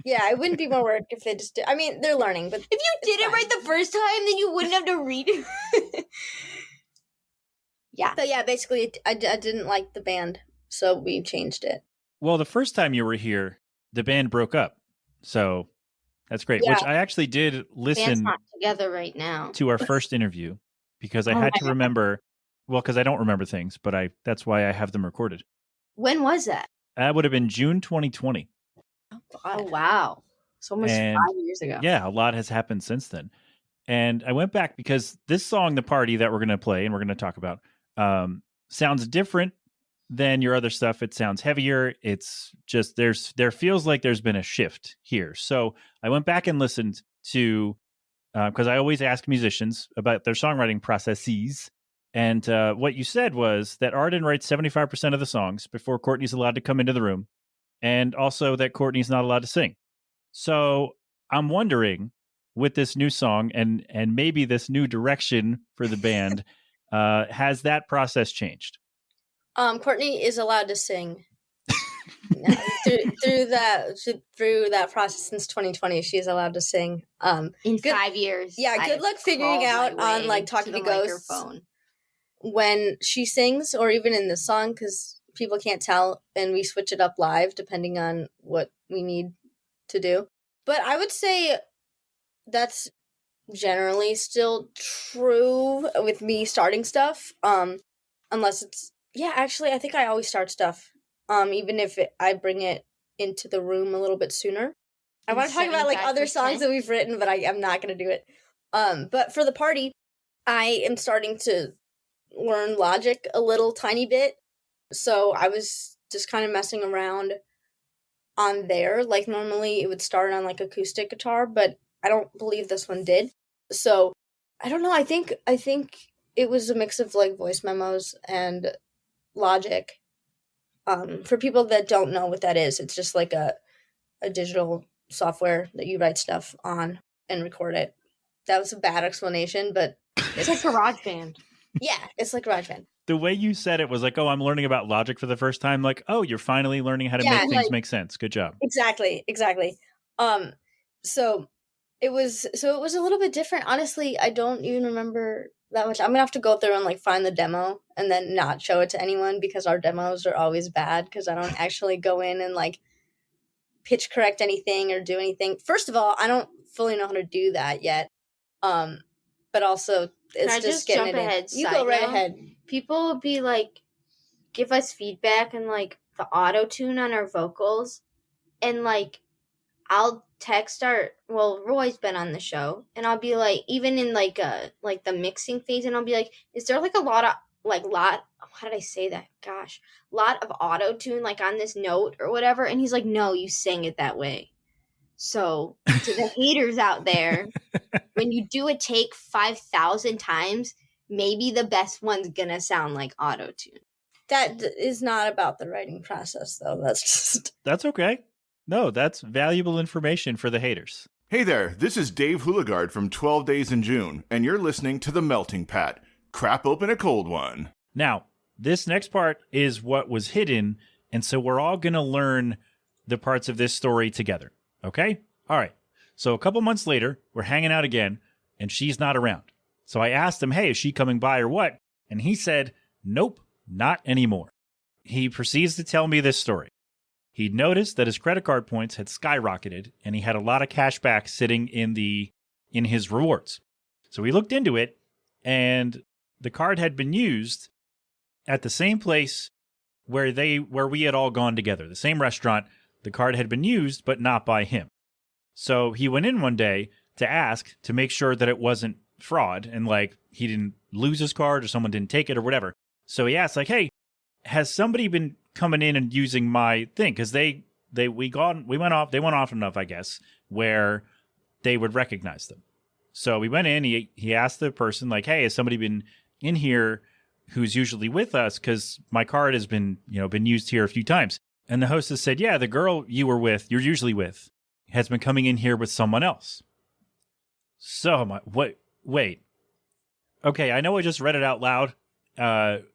Yeah, it wouldn't be more work if they just did. I mean, they're learning, but if you did it right the first time, then you wouldn't have to read it. Yeah. But yeah, basically, I didn't like the band, so we changed it. Well, the first time you were here, the band broke up. So that's great. Yeah. Which I actually did listen Band's not together right now. to our first interview because I had to remember, well, because I don't remember things, but that's why I have them recorded. When was that? That would have been June 2020. Oh, wow. It's almost 5 years ago. Yeah, a lot has happened since then. And I went back because this song, The Party, that we're going to play and we're going to talk about, sounds different than your other stuff. It sounds heavier. It's just there feels like there's been a shift here. So I went back and listened to, because I always ask musicians about their songwriting processes. And what you said was that Arden writes 75% of the songs before Courtney's allowed to come into the room, and also that Courtney's not allowed to sing. So I'm wondering, with this new song and maybe this new direction for the band, has that process changed? Courtney is allowed to sing. through that process since 2020, she's allowed to sing. In 5 years. Yeah, good luck figuring out on like talking to ghosts when she sings, or even in the song, because people can't tell, and we switch it up live depending on what we need to do. But I would say that's generally still true with me starting stuff. Unless it's actually I think I always start stuff. Even if I bring it into the room a little bit sooner. I want to talk about like other songs that we've written, but I'm not going to do it. But for the party, I am starting to learn Logic a little tiny bit. So I was just kind of messing around on there. Like normally it would start on like acoustic guitar, but I don't believe this one did. So I don't know. I think it was a mix of like voice memos and Logic. For people that don't know what that is, it's just like a digital software that you write stuff on and record it. That was a bad explanation, but it's like GarageBand. Yeah, it's like GarageBand. The way you said it was like, oh, I'm learning about Logic for the first time. Like, oh, you're finally learning how to make things make sense. Good job. Exactly. So it was a little bit different. Honestly, I don't even remember that much. I'm gonna have to go through and like find the demo and then not show it to anyone, because our demos are always bad because I don't actually go in and like pitch correct anything or do anything. First of all, I don't fully know how to do that yet. But also it's just getting jump ahead. You go right ahead. People will be like, give us feedback and like the auto tune on our vocals, and like I'll text Roy's been on the show, and I'll be like, even in like the mixing phase, and I'll be like, is there like a lot of how did I say that? Gosh, lot of auto tune like on this note or whatever, and he's like, no, you sang it that way. So to the haters out there, when you do a take 5,000 times, maybe the best one's gonna sound like auto tune. That is not about the writing process, though. That's okay. No, that's valuable information for the haters. Hey there, this is Dave Houligard from 12 Days in June, and you're listening to The Melting Pat. Crap open a cold one. Now, this next part is what was hidden, and so we're all going to learn the parts of this story together. Okay? All right. So a couple months later, we're hanging out again, and she's not around. So I asked him, hey, is she coming by or what? And he said, nope, not anymore. He proceeds to tell me this story. He'd noticed that his credit card points had skyrocketed, and he had a lot of cash back sitting in his rewards. So he looked into it, and the card had been used at the same place where we had all gone together, the same restaurant. The card had been used, but not by him. So he went in one day to ask to make sure that it wasn't fraud and like he didn't lose his card or someone didn't take it or whatever. So he asked like, hey, has somebody been coming in and using my thing? Because they went off enough, I guess, where they would recognize them. So we went in, he asked the person like, hey, has somebody been in here who's usually with us? Because my card has been used here a few times. And the hostess said, yeah, the girl you're usually with, has been coming in here with someone else. So wait. Okay, I know I just read it out loud, but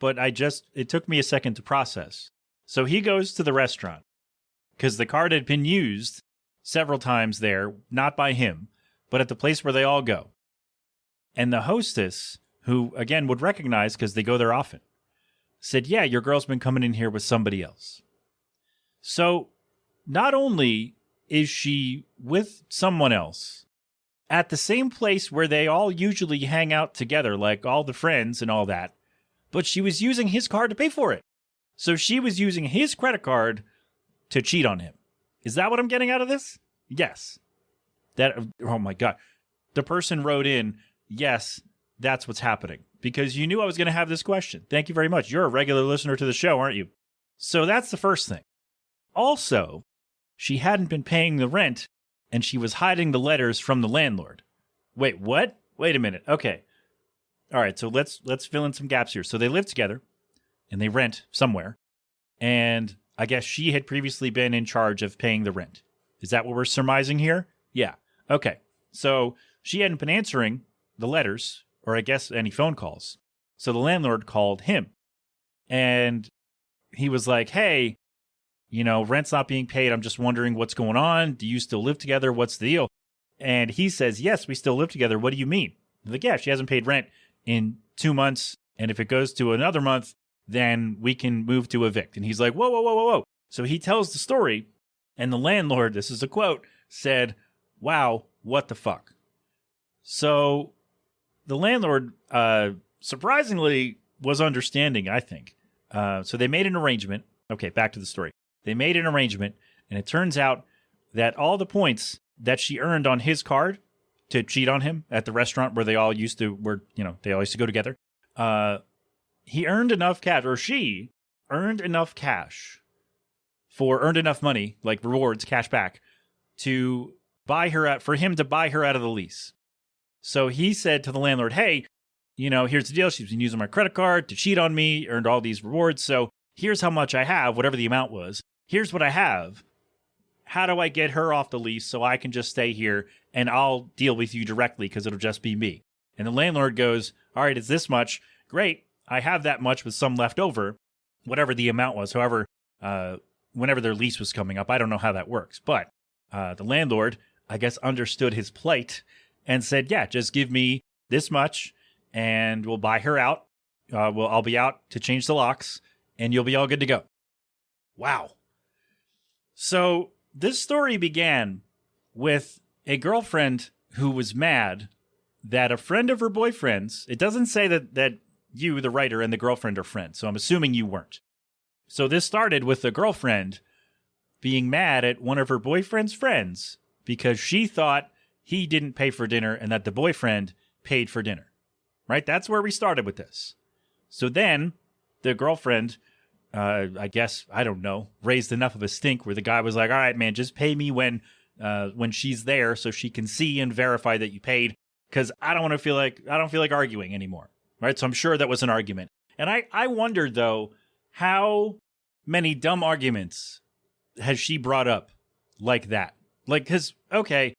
it took me a second to process. So he goes to the restaurant because the card had been used several times there, not by him, but at the place where they all go. And the hostess, who again would recognize because they go there often, said, yeah, your girl's been coming in here with somebody else. So not only is she with someone else at the same place where they all usually hang out together, like all the friends and all that, but she was using his card to pay for it. So she was using his credit card to cheat on him. Is that what I'm getting out of this? Yes. That, oh my God. The person wrote in, yes, that's what's happening. Because you knew I was going to have this question. Thank you very much. You're a regular listener to the show, aren't you? So that's the first thing. Also, she hadn't been paying the rent, and she was hiding the letters from the landlord. Wait, what? Wait a minute. Okay. All right, so let's fill in some gaps here. So they live together, and they rent somewhere. And I guess she had previously been in charge of paying the rent. Is that what we're surmising here? Yeah. Okay. So she hadn't been answering the letters, or I guess any phone calls. So the landlord called him. And he was like, hey, rent's not being paid. I'm just wondering what's going on. Do you still live together? What's the deal? And he says, yes, we still live together. What do you mean? I'm like, yeah, she hasn't paid rent in 2 months. And if it goes to another month, then we can move to evict. And he's like, whoa, whoa, whoa, whoa, whoa. So he tells the story. And the landlord, this is a quote, said, wow, what the fuck? So the landlord, surprisingly, was understanding, I think. So they made an arrangement. Okay, back to the story. They made an arrangement, and it turns out that all the points that she earned on his card to cheat on him at the restaurant where they all used to go together, he earned enough cash, or she earned enough cash earned enough money, like rewards, cash back, to buy her out, for him to buy her out of the lease. So he said to the landlord, hey, here's the deal. She's been using my credit card to cheat on me, earned all these rewards. So here's how much I have, whatever the amount was. Here's what I have. How do I get her off the lease so I can just stay here and I'll deal with you directly because it'll just be me? And the landlord goes, all right, it's this much. Great. I have that much with some left over, whatever the amount was. However, whenever their lease was coming up, I don't know how that works. But the landlord, I guess, understood his plight and said, yeah, just give me this much and we'll buy her out. I'll be out to change the locks and you'll be all good to go. Wow. So this story began with a girlfriend who was mad that a friend of her boyfriend's, it doesn't say that you, the writer, and the girlfriend are friends, so I'm assuming you weren't. So this started with the girlfriend being mad at one of her boyfriend's friends because she thought he didn't pay for dinner and that the boyfriend paid for dinner. Right? That's where we started with this. So then the girlfriend, I guess, I don't know, raised enough of a stink where the guy was like, all right, man, just pay me when she's there so she can see and verify that you paid, because I don't feel like arguing anymore. Right? So I'm sure that was an argument. And I wondered, though, how many dumb arguments has she brought up like that? Like, because, okay,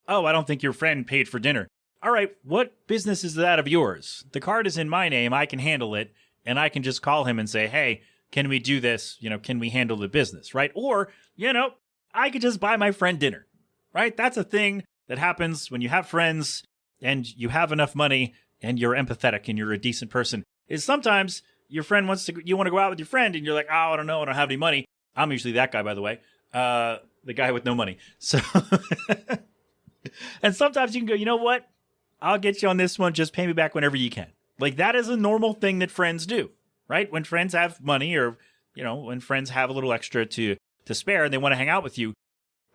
oh, I don't think your friend paid for dinner. All right, what business is that of yours? The card is in my name. I can handle it. And I can just call him and say, hey, can we do this? Can we handle the business? Right? Or, I could just buy my friend dinner. Right? That's a thing that happens when you have friends and you have enough money and you're empathetic and you're a decent person, is sometimes your friend you want to go out with your friend and you're like, oh, I don't know, I don't have any money. I'm usually that guy, by the way. The guy with no money. So, and sometimes you can go, you know what? I'll get you on this one. Just pay me back whenever you can. Like, that is a normal thing that friends do, right? When friends have money or, when friends have a little extra to spare and they want to hang out with you,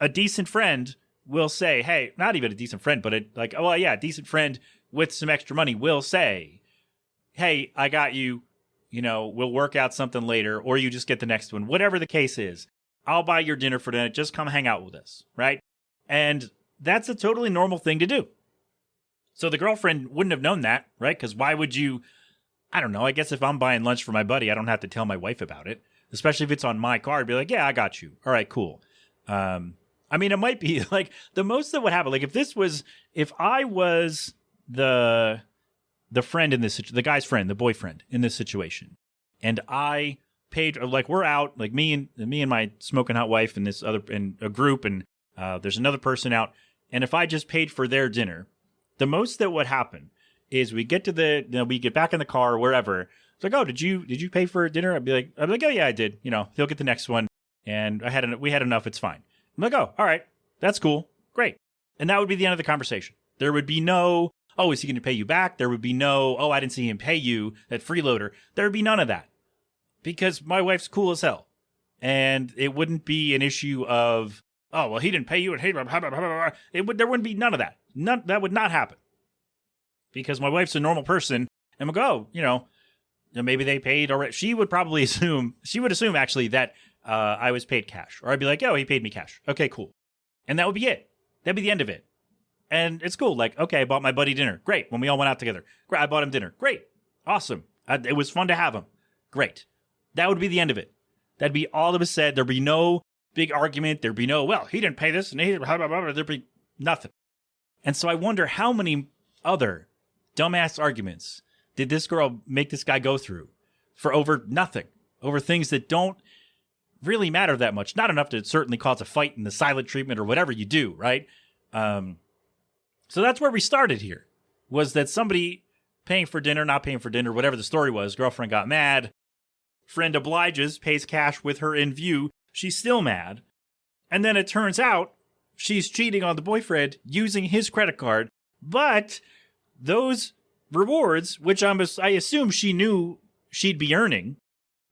a decent friend will say, hey, not even a decent friend, but a decent friend with some extra money will say, hey, I got you. We'll work out something later, or you just get the next one. Whatever the case is, I'll buy your dinner for dinner. Just come hang out with us, right? And that's a totally normal thing to do. So the girlfriend wouldn't have known that, right? Because why would you, I don't know, I guess if I'm buying lunch for my buddy, I don't have to tell my wife about it, especially if it's on my card. Be like, yeah, I got you. All right, cool. It might be like the most that would happen. Like if I was the friend in this, the guy's friend, the boyfriend in this situation, and I paid, like we're out, like me and my smoking hot wife and in a group, and there's another person out, and if I just paid for their dinner, the most that would happen is we get back in the car or wherever. It's like, oh, did you pay for dinner? I'd be like, oh yeah, I did. He'll get the next one, and we had enough. It's fine. I'm like, oh, all right, that's cool, great, and that would be the end of the conversation. There would be no, oh, is he going to pay you back? There would be no, oh, I didn't see him pay you, that freeloader. There would be none of that because my wife's cool as hell, and it wouldn't be an issue of, oh, well, he didn't pay you, and there wouldn't be none of that. That would not happen. Because my wife's a normal person, and we'll go, maybe they paid already. She would assume actually that I was paid cash. Or I'd be like, oh, he paid me cash. Okay, cool. And that would be it. That'd be the end of it. And it's cool. Like, okay, I bought my buddy dinner. Great. When we all went out together. Great. I bought him dinner. Great. Awesome. It was fun to have him. Great. That would be the end of it. That'd be all that was said. There'd be no big argument. There'd be no, well, he didn't pay this, and there'd be nothing. And so I wonder how many other dumbass arguments did this girl make this guy go through for over nothing, over things that don't really matter that much. Not enough to certainly cause a fight in the silent treatment or whatever you do, right? So that's where we started here, was that somebody paying for dinner, not paying for dinner, whatever the story was, girlfriend got mad, friend obliges, pays cash with her in view, she's still mad, and then it turns out she's cheating on the boyfriend using his credit card, but those rewards, which I assume she knew she'd be earning,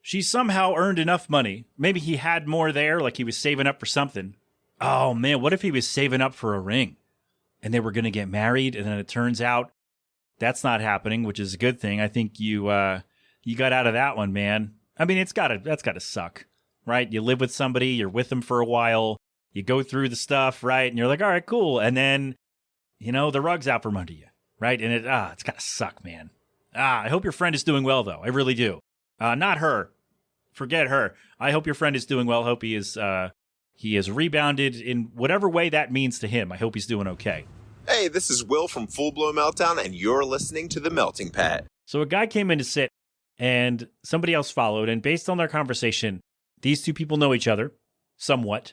she somehow earned enough money. Maybe he had more there, like he was saving up for something. Oh man, what if he was saving up for a ring and they were going to get married, and then it turns out that's not happening, which is a good thing. I think you got out of that one, man. I mean, that's gotta suck, right? You live with somebody, you're with them for a while, you go through the stuff, right? And you're like, all right, cool. And then, the rug's out from under you, right? And it's gotta suck, man. I hope your friend is doing well, though. I really do. Not her. Forget her. I hope your friend is doing well. Hope he is rebounded in whatever way that means to him. I hope he's doing okay. Hey, this is Will from Full Blown Meltdown, and you're listening to The Melting Pat. So a guy came in to sit, and somebody else followed, and based on their conversation, these two people know each other somewhat,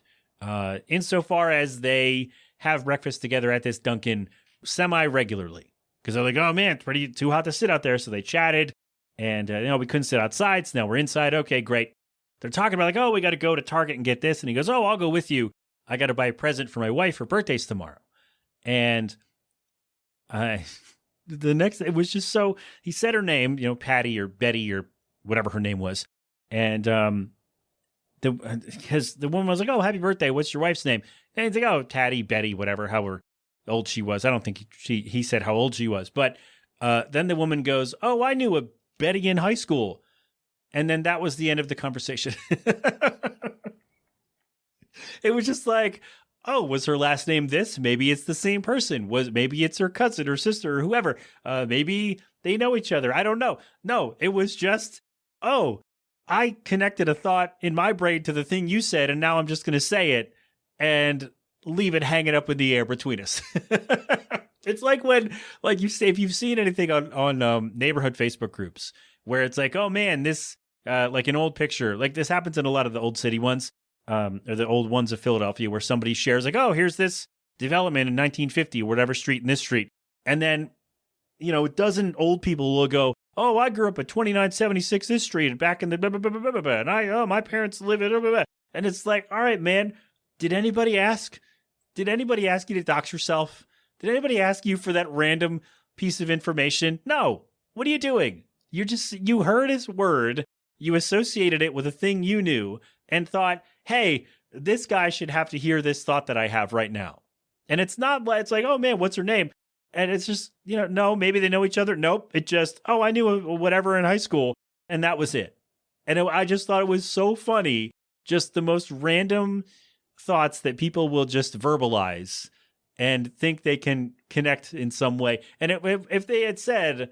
insofar as they have breakfast together at this Dunkin' semi-regularly. Because they're like, oh man, it's too hot to sit out there. So they chatted, and we couldn't sit outside, so now we're inside. Okay, great. They're talking about like, oh, we got to go to Target and get this. And he goes, oh, I'll go with you. I got to buy a present for my wife. Her birthday's tomorrow. And it was just so, he said her name, Patty or Betty or whatever her name was. And because the woman was like, oh, happy birthday. What's your wife's name? And he's like, oh, Patty, Betty, whatever, however old she was. I don't think he said how old she was. But then the woman goes, oh, I knew a Betty in high school. And then that was the end of the conversation. It was just like, oh, was her last name this? Maybe it's the same person. Maybe it's her cousin or sister or whoever. Maybe they know each other. I don't know. No, it was just, oh, I connected a thought in my brain to the thing you said, and now I'm just going to say it and leave it hanging up in the air between us. It's like when, like you say, if you've seen anything on neighborhood Facebook groups where it's like, oh man, this, like an old picture, like this happens in a lot of the old city ones, or the old ones of Philadelphia, where somebody shares like, oh, here's this development in 1950, whatever street in this street. And then, a dozen old people will go, oh, I grew up at 2976 this street back in the blah, blah, blah, blah, blah, blah, and my parents live at blah, blah, blah. And it's like, all right, man, did anybody ask you to dox yourself? Did anybody ask you for that random piece of information? No. What are you doing? You heard his word, you associated it with a thing you knew, and thought, hey, this guy should have to hear this thought that I have right now. And it's not like, it's like, oh man, what's her name? And it's just, no, maybe they know each other. Nope. It just, oh, I knew whatever in high school. And that was it. And I just thought it was so funny. Just the most random thoughts that people will just verbalize and think they can connect in some way. And if they had said,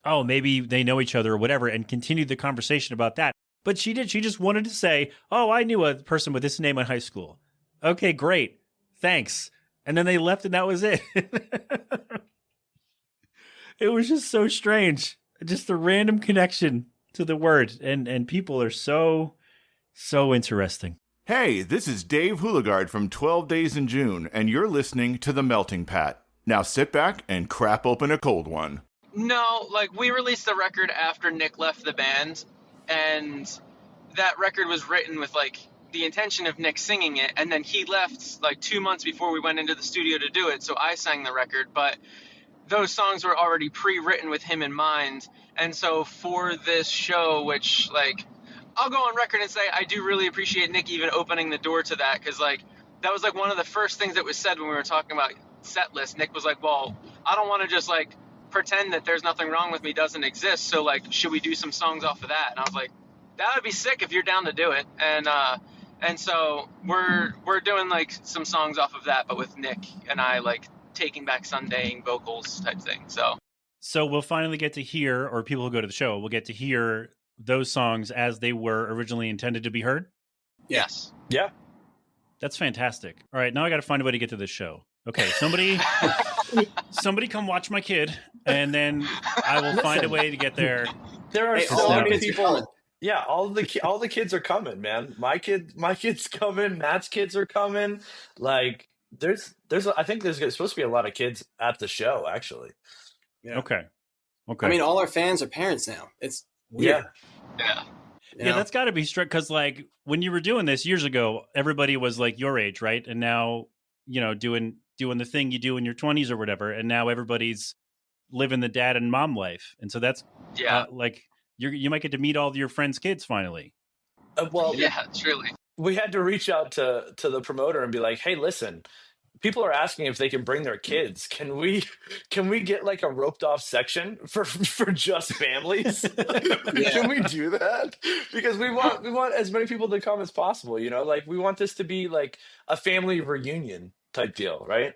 oh, maybe they know each other or whatever, and continued the conversation about that. But she just wanted to say, oh, I knew a person with this name in high school. Okay, great. Thanks. And then they left and that was it. It was just so strange. Just a random connection to the word. And people are so interesting. Hey, this is Dave Houligard from 12 Days in June, and you're listening to The Melting Pat. Now sit back and crap open a cold one. No, we released the record after Nick left the band, and that record was written with, the intention of Nick singing it, and then he left, 2 months before we went into the studio to do it, so I sang the record, but those songs were already pre-written with him in mind, and so for this show, which, I'll go on record and say I do really appreciate Nick even opening the door to that, because like that was like one of the first things that was said when we were talking about set list. Nick was like, well, I don't want to just like pretend that There's Nothing Wrong With Me doesn't exist, so like should we do some songs off of that? And I was like, that would be sick if you're down to do it. And so we're doing like some songs off of that, but with Nick and I like Taking Back Sunday vocals type thing. So we'll finally get to hear, or people who go to the show will get to hear those songs as they were originally intended to be heard? Yes. Yeah. That's fantastic. All right, now I got to find a way to get to this show. Okay, somebody come watch my kid, and then I will find a way to get there. There are so many people. Yeah, all the kids are coming, man. My kid's coming. Matt's kids are coming. Like there's I think there's supposed to be a lot of kids at the show, actually. Yeah. Okay. I mean, all our fans are parents now. It's weird. Yeah. Yeah, that's got to be strict, because like when you were doing this years ago, everybody was like your age, right? And now, you know, doing the thing you do in your 20s or whatever, and now everybody's living the dad and mom life, and so that's like you might get to meet all of your friends' kids finally. Well, yeah, truly. We had to reach out to the promoter and be like, hey, listen, people are asking if they can bring their kids. Can we get like a roped off section for just families? Can we do that? Because we want as many people to come as possible, you know? Like we want this to be like a family reunion type deal, right?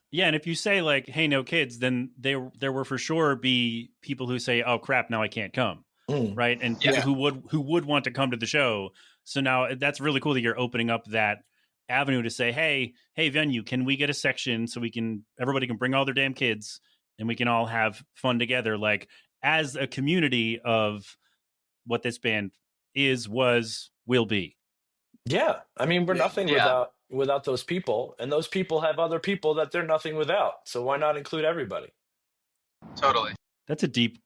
Yeah, and if you say like, hey, no kids, then there will for sure be people who say, oh crap, now I can't come. Right? And people who would want to come to the show. So now that's really cool that you're opening up that avenue to say, hey venue, can we get a section so everybody can bring all their damn kids and we can all have fun together, like as a community of what this band will be. Yeah, I mean, we're nothing without those people, and those people have other people that they're nothing without, so why not include everybody? Totally. That's a deep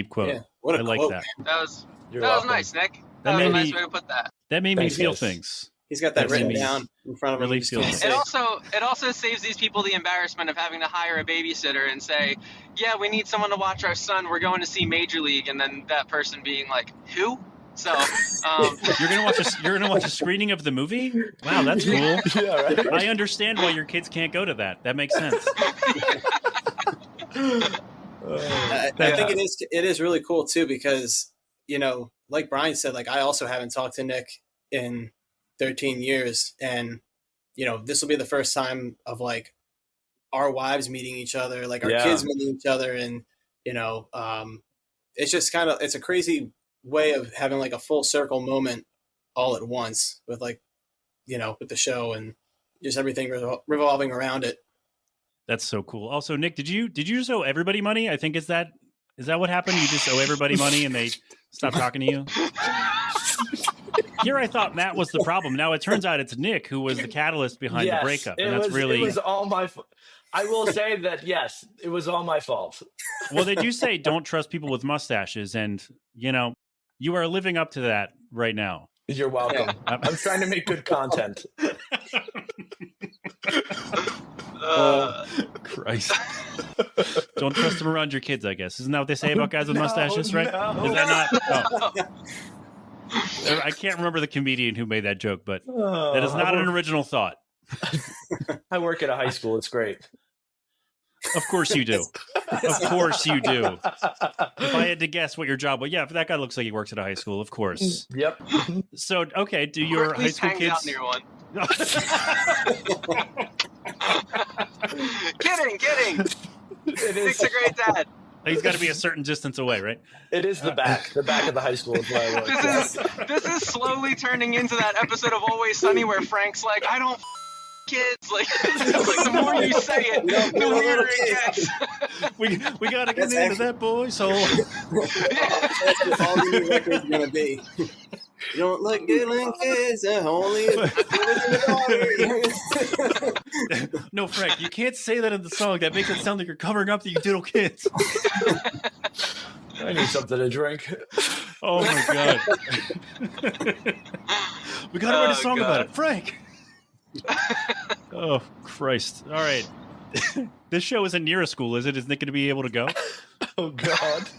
quote. Yeah, what a I like quote, that. man. That was welcome. Nice, Nick. That was a nice way to put that. That made me Thanks, feel guys. things. He's got that written down in front of him. Really feels It also saves these people the embarrassment of having to hire a babysitter and say, yeah, we need someone to watch our son. We're going to see Major League, and then that person being like, who? So you're gonna watch a screening of the movie? Wow, that's cool. Yeah, right. I understand why your kids can't go to that. That makes sense. I think it is really cool too, because, you know, like Brian said, like I also haven't talked to Nick in 13 years, and you know, this will be the first time of like our wives meeting each other, like our kids meeting each other, and you know, it's just it's a crazy way of having like a full circle moment all at once with like, you know, with the show and just everything revolving around it. That's so cool. Also, Nick, did you just owe everybody money? I think is that what happened? You just owe everybody money and they stopped talking to you? Here I thought Matt was the problem. Now it turns out it's Nick who was the catalyst behind the breakup. And it was all my I will say that, yes, it was all my fault. Well, they do say don't trust people with mustaches, and you know, you are living up to that right now. You're welcome. I'm trying to make good content. Christ. Don't trust them around your kids, I guess. Isn't that what they say about guys with mustaches, right? No. Is that not? Oh. I can't remember the comedian who made that joke, but that is not an original thought. I work at a high school. It's great. Of course you do. Of course you do. If I had to guess what your job was, that guy looks like he works at a high school, of course. Yep. So, okay, do your high school kids... out near one. Kidding. Nick's a great dad. He's got to be a certain distance away, right? It is the back of the high school is where I work. This is slowly turning into that episode of Always Sunny where Frank's like, I don't kids. Like, it's like the more you say it, the weirder it gets. we got to get into that boy soul. That's all the new record's going to be. You don't look good in kids, only No, Frank, you can't say that in the song. That makes it sound like you're covering up the you little kids. I need something to drink. Oh my god. We gotta write a song about it. Frank! Oh, Christ. All right. This show isn't near a school, is it? Is Nick going to be able to go? Oh, God.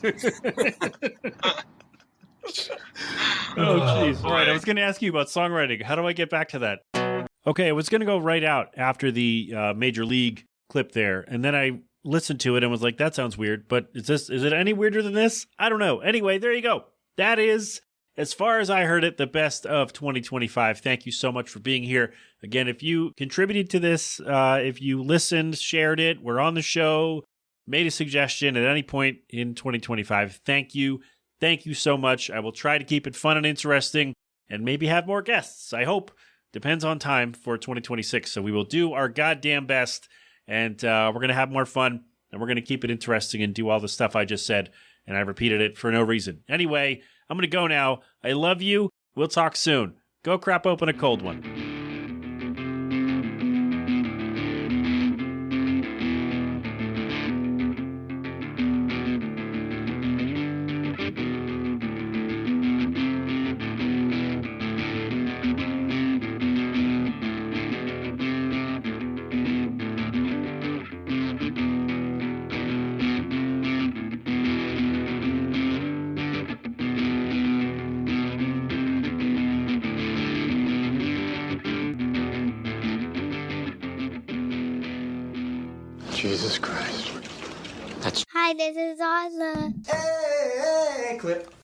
Oh, jeez. All right, I was going to ask you about songwriting. How do I get back to that? Okay, I was going to go right out after the Major League clip there, and then I listened to it and was like, that sounds weird, but is it any weirder than this? I don't know. Anyway, there you go. That is, as far as I heard it, the best of 2025. Thank you so much for being here. Again, if you contributed to this, if you listened, shared it, were on the show, made a suggestion at any point in 2025, thank you. Thank you so much. I will try to keep it fun and interesting and maybe have more guests. I hope. Depends on time for 2026. So we will do our goddamn best, and we're going to have more fun, and we're going to keep it interesting and do all the stuff I just said, and I repeated it for no reason. Anyway, I'm going to go now. I love you. We'll talk soon. Go crap open a cold one. Jesus Christ. Hi, this is Ozma. Hey, clip.